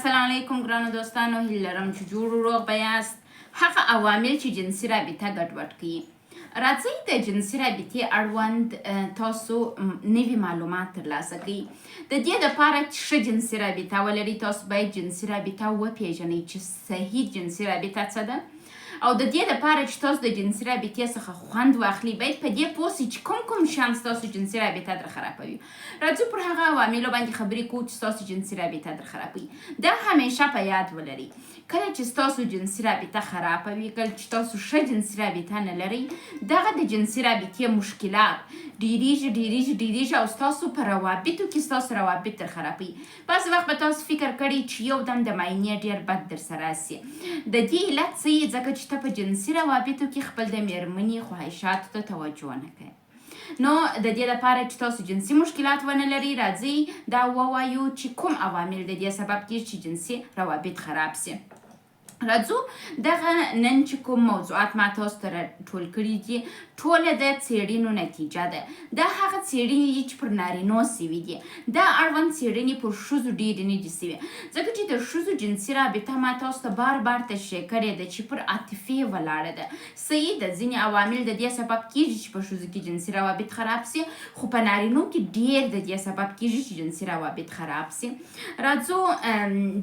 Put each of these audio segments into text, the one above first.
السلام علیکم ګرانو دوستانو، هیله لرم چې جوړ و روغ به یاست. هغه عوامل چې جنسي رابطه ګډوډ کوي. راځئ د جنسي رابطې اړوند تاسو نوي معلومات ترلاسه کړئ. د دې دپاره چې ښه جنسي رابطه ولرئ، تاسو باید جنسي رابطه وپېژنئ چې صحیح جنسي رابطه څه ده، او د دې دپاره چې تاسو د جنسي رابطې څخه خوند واخلئ، باید په دې پوه سئ چې کوم شیان ستاسو جنسي رابطه در خرابوي. راځو پر هغه عواملو باندې خبرې کوو چې ستاسو جنسي رابطه در خرابوي. دا همیشه په یاد ولرئ، کله چې ستاسو جنسي رابطه خرابه وي، کله چې تاسو ښه جنسي رابطه نه لرئ، دغه د جنسي رابطې مشکلات ډیریږي او ستاسو په روابطو کې ستاسو روابط در خرابوي. بعضې وخت به تاسو فکر کړئ چې یو دم د معاینې ډېر بد در سره راسي. د دې علت څه یي؟ ځکه چې ته په جنسي روابطو کې خپل د مېرمنې خواهشاتو ته توجه نه کوې. نو د دې لپاره چې تاسو جنسي مشکلات ونه لرئ، راځئ دا ووایو چې کوم عوامل د دې سبب کېږي چې جنسي روابط خراب سي. راځو دغه نن چې کوم موضوعات ما تاسو ته راټول کړي دي، ټوله د څېړنو نتیجه ده. دا هغه څېړنې دي چې پر نارینو سوي دي. دا اړوند څېړنې پر ښځو ډېرې نه دي سوي، ځکه چې د ښځو جنسي رابطه ما تاسو ته بار تشریح کړې ده چې پر عاطفې ولاړه ده. صحیح ده، ځینې عوامل د دې سبب کېږي چې په ښځو کې جنسي روابط خراب سي، خو په نارینو کې ډېر د دې سبب کېږي چې جنسي روابط خراب سي. راځو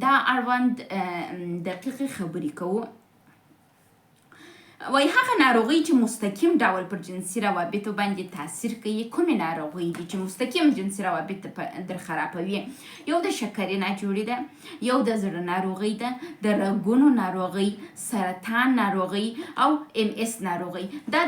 دا اړوند دقیقې خبرې کوو. وای هغه ناروغۍ چې مستقیم ډول پر جنسي روابطو باندې تاثیر کوي، کومې ناروغۍ دي چې مستقیم جنسي روابط در خرابوي؟ یو د شکرې ناجوړي ده، یو د زړه ناروغۍ ده، د رګونو ناروغۍ، سرطان ناروغۍ او MS ناروغۍ. دا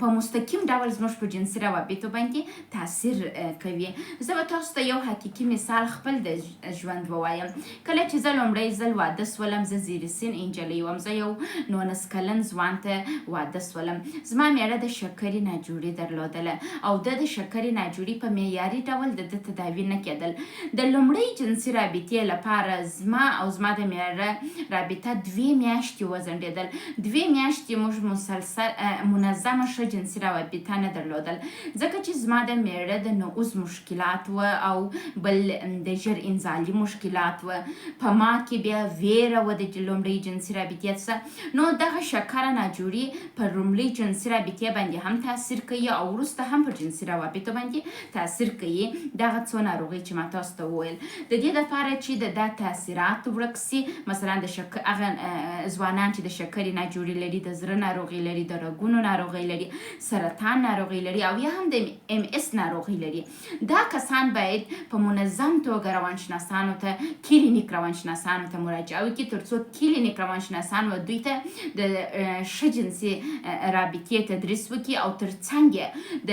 په مستقیم ډول زموږ په جنسي روابطو باندې تاثیر کوي. زه به تاسو ته یو حقیقي مثال خپل د ژوند ووایم. کله چې زه لومړی ځل واده سولم، زه زیري سن انجلۍ وم. زه یو 19 کلن ځوان ته واده سولم. زما میړه د شکرې ناجوړي درلودله او د شکرې ناجوړي په معیاري ډول د تداوي نه کېدل. د لومړۍ جنسي رابطې لپاره زما او زما د میړه رابطه 2 میاشتې وځنډېدل. 2 میاشتې موږ منظمه ښه جنسي رابطه نه درلودل، ځکه چې زما د میړه د نعوظ مشکلات و او بل د ژر انزالي مشکلات و. په ما کې بیا ویره و د لومړۍ جنسي رابطې څخه. نو دغه شکره ناجوړي پر لومړۍ جنسي رابطې باندې هم تاثیر کوي او وروسته هم پر جنسي روابطو باندې تاثیر کوي. دغه څو ناروغۍ چې ما تاسو ته وویل، د دې لپاره چې د تاثیرات ورک سي، مثلا د هغه ځوانان چې د شکرې ناجوړي لري، د زړه ناروغۍ لري، د رګونو ناروغۍ لري، سرطان ناروغۍ لري او یا هم د MS ناروغۍ لري، دا کسان باید په منظم توګه روانشناسانو ته، کلینیک روانشناسانو ته مراجعه وکړي، ترڅو کلینیک روانشناسان و دوی ته د ښه جنسي رابطې تدریس وکړي او ترڅنګ د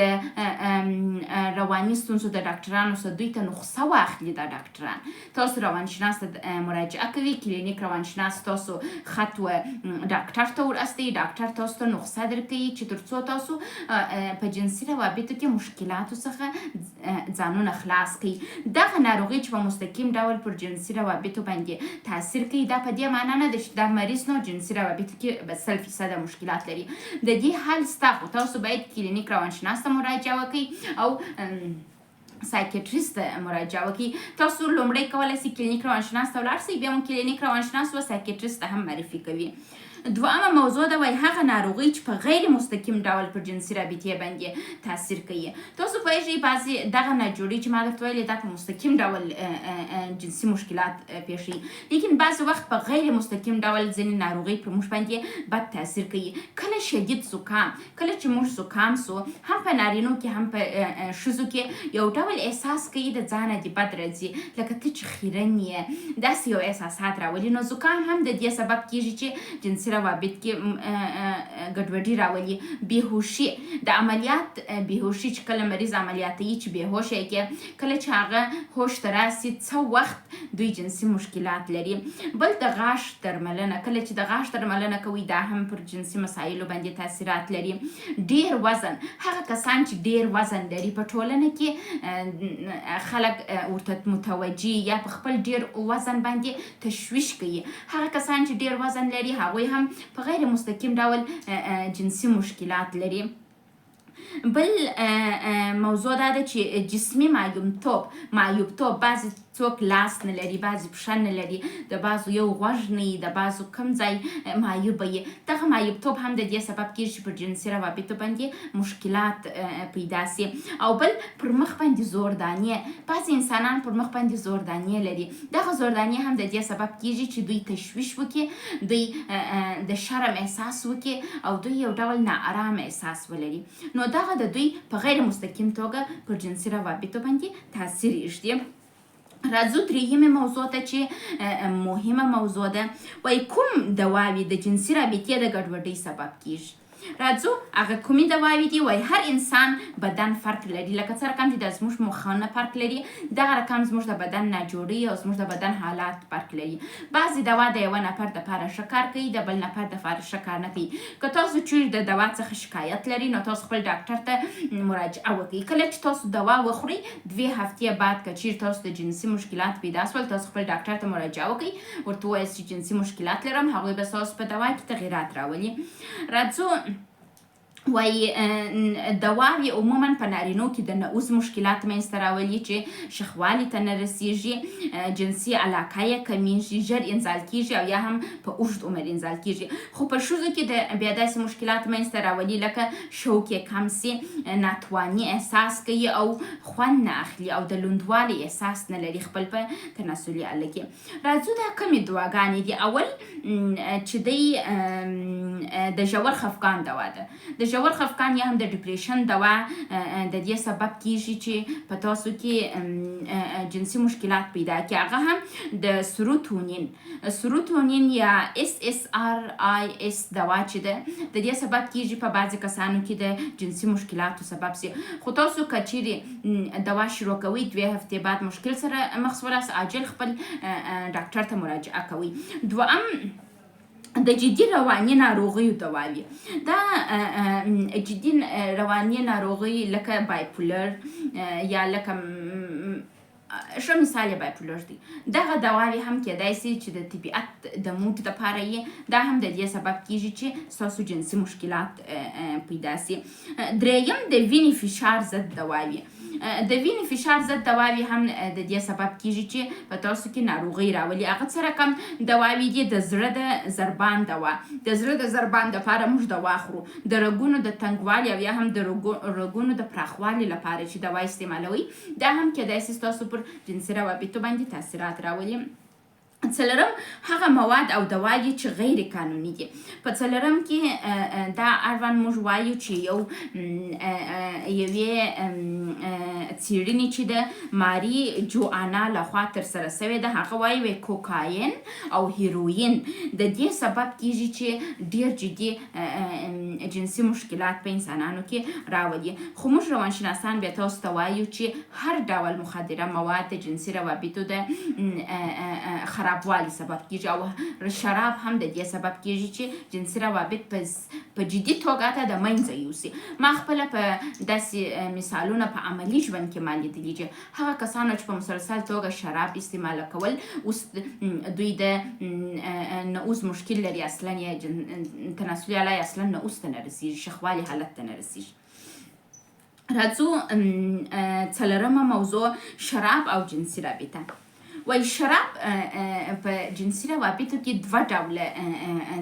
رواني ستونزو د ډاکټرانو څخه دوی ته نسخه واخلي. دا ډاکټران تاسو روانشناس ته مراجعه کوي، کلینیک روانشناس تاسو خط و ډاکټر ته ورستوي، ډاکټر تاسو ته نسخه درکوي چې ترڅو تاسو په جنسي روابطو کې مشکلاتو څخه ځانونه خلاص کړئ. دغه ناروغۍ چې په مستقیم ډول پر جنسي روابطو باندې تاثیر کوي، دا په دې معنا نه ده چې دا مریض نو جنسي روابطو کې 100% مشکلات لري. د دې حل ستا، خو تاسو باید کلینیک روانشناس ته مراجعه وکړئ او سایکیټریست ته مراجعه وکړئ. تاسو لومړی کولی سئ کلینیک روانشناس ته ولاړ سئ، بیا هم کلینیک روانشناس و سایکیټریست ته هم معرفي کوي. دوامه موضوع ده، وای هغه ناروغۍ چې په غیر مستقیم ډول پر جنسي رابطې باندې تاثیر کوي. تاسو پوهیږئ بعضې دغه ناجوړي چې ما درته ویلې دا په مستقیم ډول جنسي مشکلات پېښوي، لیکن بعضې وخت په غیر مستقیم ډول ځینې ناروغۍ پر موږ باندې بد تاثیر کوي. کله شدید زکام، کله چې موږ زکام سو، هم په نارینو کې هم په ښځو کې یو ډول احساس کوي د ځانه دې بد راځي، لکه ته چې خیرن یې، داسې یو احساسات راولي. نو زکام هم د دې سبب کېږي چې جنسي روابط کې ګډوډي راولي. بېهوشي، د عملیات بېهوشي چې کله مریض عملیاتوي چې بېهوشه یې کې، کله چې هغه هوش ته راسي څه وخت دوی جنسي مشکلات لري. بل د غاښ درملنه، کله چې د غاښ درملنه کوي دا هم پر جنسي مسایلو باندې تاثیرات لري. ډېر وزن، هغه کسان چې ډېر وزن لري په ټولنه کې خلک ورته متوجه یا په خپل ډېر وزن باندې تشویش کوي. هغه کسان چې ډېر وزن لري هغوی هم په غیر مستقیم ډول جنسي مشکلات لري. بل موضوع دا ده چې جسمي معیوبتوب بعضې څوک لاس نه لري، بعضې پښه نه لري، د بعضو یو غوږ نه وي، د بعضو کوم ځای معیوبه وي. دغه معیوبتوب هم د دې سبب کېږي چې پر جنسي روابطو باندې مشکلات پیدا سي. او بل پر مخ باندې زوردانې، بعضې انسانان پر مخ باندې زوردانې لري. دغه زوردانې هم د دې سبب کېږي چې دوی تشویش وکړي، دوی د شرم احساس وکړي او دوی یو ډول ناارام احساس ولري. نو دغه د دوی په غیر مستقیم توګه پر جنسي روابطو باندې تاثیر ایږدي. راځو درېیمې موضوع ته چې مهمه موضوع ده. وایي کوم دواوې د جنسي رابطې د ګډوډۍ سبب کېږي. راځو هغه کومې دواوې دي. وایي هر انسان بدن فرق لري، لکه څه رقم چې د زموږ مخونه فرق لري، دغه رقم زموږ د بدن ناجوړۍ او زموږ د بدن حالات فرق لري. بعضې دوا د یوه نفر دپاره ښه کار کوي، د بل نفر دپاره ښه کار نه کوي. که تاسو چیرې د دوا څخه شکایت لري نو تاسو خپل ډاکټر ته مراجعه وکړئ. کله چې تاسو دوا وخورئ 2 هفتې بعد که چیرې تاسو د جنسي مشکلات پیدا سول، تاسو خپل ډاکټر ته مراجعه وکړئ، ورته ووایاست چې جنسي مشکلات لرم، هغوی به ستاسو په دوا کې تغییرات راولي. راځو وایي دواوې عموما په نارینو کې د نعوظ مشکلات منځته راولي چې شخوالي ته نه رسیږي، جنسي علاقه یې کمیږي، ژر انزال کېږي او یا هم په اوږد عمر انزال کېږي. خو په ښځو کې د بیا داسې مشکلات منځته راولي لکه شوق یې کم سي، ناتواني احساس کوي او خوند نه اخلي او د لوندوالي احساس نه لري خپل په تناسلي آله کې. راځو دا کومې دواګانې دي. اول چې دی د ژور خفګان دوا ده. د ژور خفګان یا هم د ډیپریشن دوا د دې سبب کېږي چې په تاسو کې جنسي مشکلات پیدا کړي. هغه هم د سروتونین یا SSRIs دوا چې ده د دې سبب کېږي په بعضې کسانو کې د جنسي مشکلاتو سبب سي. خو تاسو که چیرې دوا شروع کوئ 2 هفتې بعد مشکل سره مخ سولاست، عاجل خپل ډاکټر ته مراجعه کوئ. دوهم د جدي رواني ناروغیو دواوې. دا جدي رواني ناروغۍ لکه بایپولر یا لکه ښه مثال یې بایپولر دی. دغه دواوې هم کیدای سي چې د طبیعت د موت دپاره یې، دا هم د دې سبب کېږي چې ستاسو جنسي مشکلات پیدا سي. درېیم د وینې فشار ضد دواوې. د وینې فشار ضد دواوې هم د دې سبب کېږي چې په تاسو کې ناروغۍ راولي. هغه څه رقم دواوې دي. د زړه د ضربان دوا، د زړه د ضربان دپاره موږ دوا خورو. د رګونو د تنګوالي او یا هم د رګونو د پراخوالي لپاره چې دوا استعمالوي، دا هم کیدای سي ستاسو پر جنسي روابطو باندې تاثیرات راولي. څلورم هغه مواد او دواوې چې غیر قانوني دي. په څلورم کې دا اړوند موږ وایو چې یوې څېړنې چې د ماري جوانا لخوا ترسره سوې ده، هغه وایي کوکاین او هیروین د دې سبب کېږي چې ډېر جدي جنسي مشکلات په انسانانو کې راولي. خو موږ روانشناسان بیا تاسو ته وایو چې هر ډول مخدره مواد د جنسي روابطو د خرابوالي سبب کېږي او شراب هم د دې سبب کېږي چې جنسي روابط په جدي توګه ته د منځه یوسي. ما خپله په داسې مثالونه په عملي ژوند کې ما لیدلي چې هغه کسانو چې په مسلسل توګه شراب استعماله کول، اوس دوی د نعوظ مشکل لري، اصلا یې تناسلي آله یې اصلا نعوظ ته نه رسېږي، شخوالي حالت ته نه رسېږي. راځو څلورمه موضوع شراب او جنسي رابطه. وایي شراب په جنسي روابطو کې 2 ډوله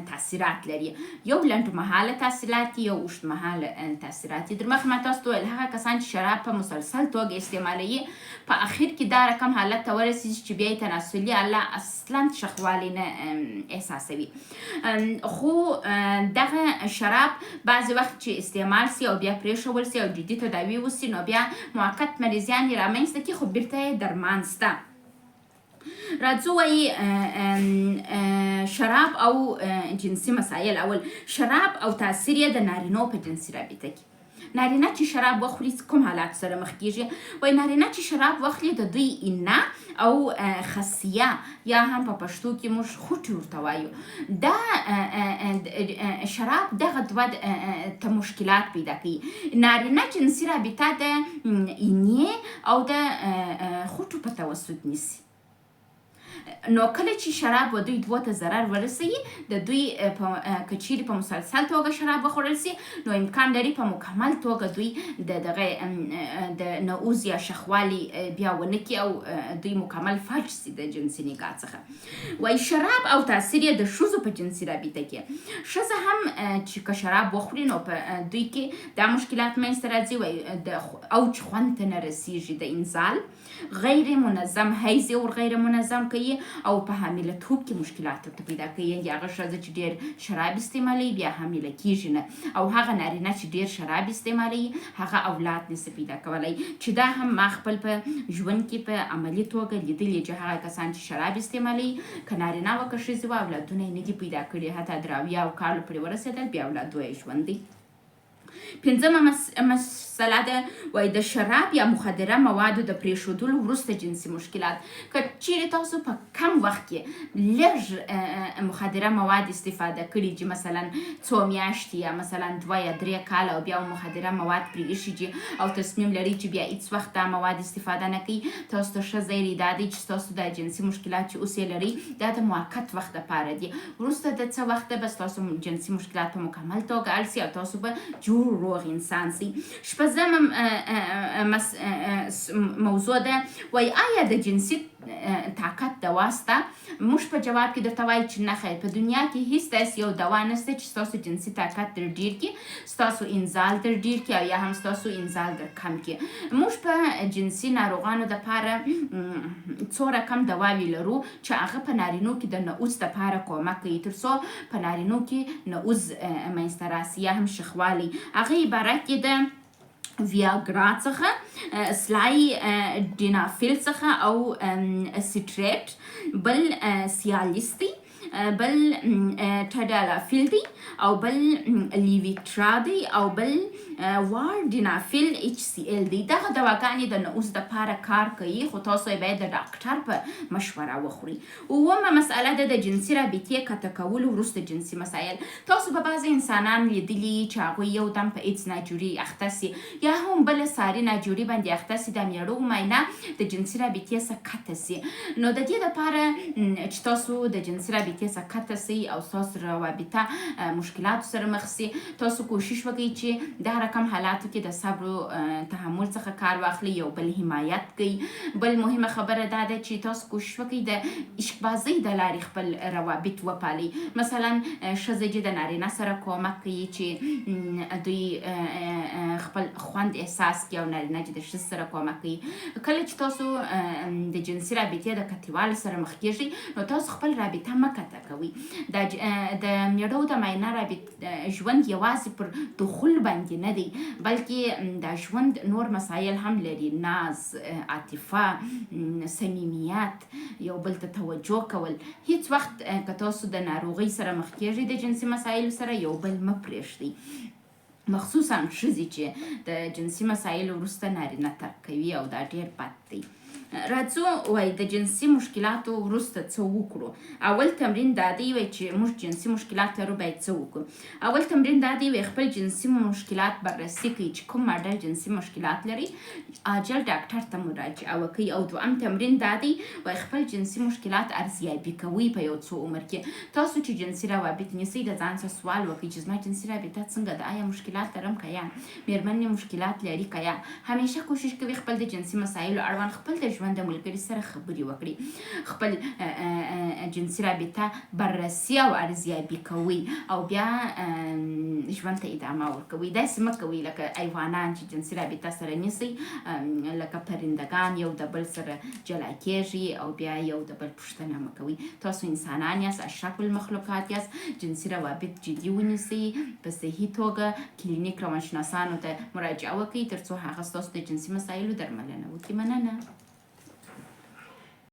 تاثیرات لري. یو لنډمهاله تاثیرات دي، یو اوږدمهاله تاثیرات دي. در مخکې ما تاسو ته ویل هغه کسان چې شراب په مسلسل توګه استعمالوي په اخر کې دا رقم حالت ته ورسېږي چې بیا یې تناسلي آله اصلا شخوالي نه احساسوي. خو دغه شراب بعضې وخت چې استعمال سي او بیا پرېښول سي او جدي تداوي وسي، نو بیا موقت مریضیان یې رامنځته کړي، خو بیرته یې درمان سته. راځو وایي شراب او جنسي مسایل. اول شراب او تاثیر یې د نارینو په جنسي رابطه کې. نارینه چې شراب وخوري کوم حالات سره مخ کېږي؟ وایي نارینه چې شراب واخلي د دوی اینه او خصیه یا هم په پښتو کې موږ خوټې ورته وایو، دا شراب دغه 2 ته مشکلات پیدا کوي. نارینه جنسي رابطه د اینې او د خوټو په توسط نیسي. نو کله چې شراب و دوی دوه ته ضرر ورسوي د دوی که چیرې په مسلسل توګه شراب وخوړل سي نو امکان لري په مکمل توګه دوی د دغه د نعوز یا شخوالي بیا ونه کړي او دوی مکمل فلج سي د جنسي نکاح څخه. وایي شراب او تاثیر یې د ښځو په جنسي رابطه کې ښځه هم چې که شراب وخوري نو په دوی کې دا مشکلات منځته راځي. وایي د اوج خوند ته نه رسیږي، د انزال غیر منظم حیض یې ور غیر منظم کوي او په حاملتوب کې مشکلات ورته پیدا کوي. هغه ښځه چې ډېر شراب استعمالوي بیا حامله کیږي نه، او هغه نارینه چې ډېر شراب استعمالوي هغه اولاد نشي پیدا کولی. چې دا هم ما خپل په ژوند کې په عملي توګه لیدلي چې هغه کسان چې شراب استعمالوي که نارینه وه که ښځې وه اولادونه یې نه دي پیدا کړي، حتی در 70 کالو پورې ورسېدل بیا اولاد یې ژوند دی. 5مه مسله ده، وایي د شراب یا مخدره موادو د پرېښودلو وروسته جنسي مشکلات. که چیرې تاسو په کم وخت کې لږ مخدره مواد استفاده کړي چې مثلا 2 میاشتې یا مثلا 2 یا 3 کاله او بیا مخدره مواد پرې ایښي چې او تصمیم لري چې بیا هیڅ وخت دا مواد استفاده نه کوي، تاسو ته ښه ځای دا دی چې تاسو د جنسي مشکلات چې اوس یې لري دا د موقت وخت دپاره دي. وروسته د څه وخته بس تاسو جنسي مشکلات په مکمل توګه حل سي او تاسو به جوړ روغ انسان سي. 6مه موضوع ده، وایي آیا د جنسي طاقت دوا سته؟ موږ په جواب کې درته وایو چې نه خیر، په دنیا کې هیڅ داسې یو دوا نشته چې ستاسو جنسي طاقت در ډېر کړي، ستاسو انزال در ډېر کړي او یا هم ستاسو انزال در کم کړي. موږ په جنسي ناروغانو دپاره څو رقم دواوې لرو چې هغه په نارینو کې د نعوز دپاره کومک کوي تر څو په نارینو کې نعوز منځته راسي یا هم شخوالی. هغه عبارت کې د ویاګرا څخه، سلای ډینافیل څخه او سټریټ، بل سیالیس دی، بل ټډالافیل دی او بل لیویټرا دی او بل واردینافیل HCl دی. دغه دواګانې د نعوز دپاره کار کوي خو تاسو یې باید د ډاکټر په مشوره وخوري. 9مه مسئله ده د جنسي رابطې قطع کولو وروسته جنسي مسایل. تاسو به بعضې انسانان لیدلي چې هغوی یو دم په ایډز ناجوري اخته سي یا هم بله ساري ناجوري باندې اخته سي، د میړو معاینه د جنسي رابطې څخه قطع سي. نو د دې دپاره چې تاسو د جنسي رابطې څخه قطع سي او ستاسو روابطه مشکلاتو سره مخ سي، تاسو کوشش وکړئ چې دا رقم حالاتو کې د صبر او تحمل څخه کار واخلي، یو بل حمایت کوي. بل مهمه خبره دا ده چې تاسو کوشش وکړئ د عشقبازۍ د لارې خپل روابط وپالئ. مثلا ښځې چې د نارینه سره کومک کوي چې دوی خپل خوند احساس کړي او نارینه چې د ښځې سره کومک کوي. کله چې تاسو د جنسي رابطې د قطعوالي سره مخ کېږئ نو تاسو خپل رابطه مه قطع کوئ. د میړو د معاینه ژوند یوازې پر دخول باندې نه دی بلکې دا ژوند نور مسایل هم لري، ناز، عاطفه، صمیمیت، یو بل ته توجه کول. هیڅ وخت که تاسو د ناروغۍ سره مخ کېږئ د جنسي مسایلو سره یو بل مه پرېږدئ، مخصوصا ښځې چې د جنسي مسایلو وروسته نارینه ترک کوي او دا ډېر بد دی. راځو وایي د جنسي مشکلاتو وروسته څه وکړو. اول تمرین دا دی وایي چې موږ جنسي مشکلات لرو باید څه وکړو. اول تمرین دا دی وایي خپل جنسي مشکلات بررسي کړئ چې کوم ماډل جنسي مشکلات لري، عاجل ډاکټر ته مراجعه وکړئ. او 2م تمرین دا دی وایي خپل جنسي مشکلات ارزیابي کوئ په یو څو عمر کې. تاسو چې جنسي روابط نیسئ د ځان څخه سوال وکړئ چې زما جنسي رابطه څنګه ده، آیا مشکلات لرم که یا، مېرمن مې مشکلات لري که یا. همیشه کوشش کوئ خپل د جنسي مسایلو اړوند خپل د ژوند د ملګري سره خبرې وکړي، خپل جنسي رابطه بررسي او ارزیابي کوئ او بیا ژوند ته ادامه ورکوئ. داسې مه کوئ لکه حیوانان چې جنسي رابطه سره نیسئ، لکه پرندګان یو د بل سره جلا کېږي او بیا یو د بل پوښتنه مه کوئ. تاسو انسانان یاست، اشرف المخلوقات یاست، جنسي روابط جدي ونیسئ، په صحي توګه کلینیک روانشناسانو ته مراجعه وکړئ تر څو هغه ستاسو د جنسي مسایلو درملنه وکړي. مننه.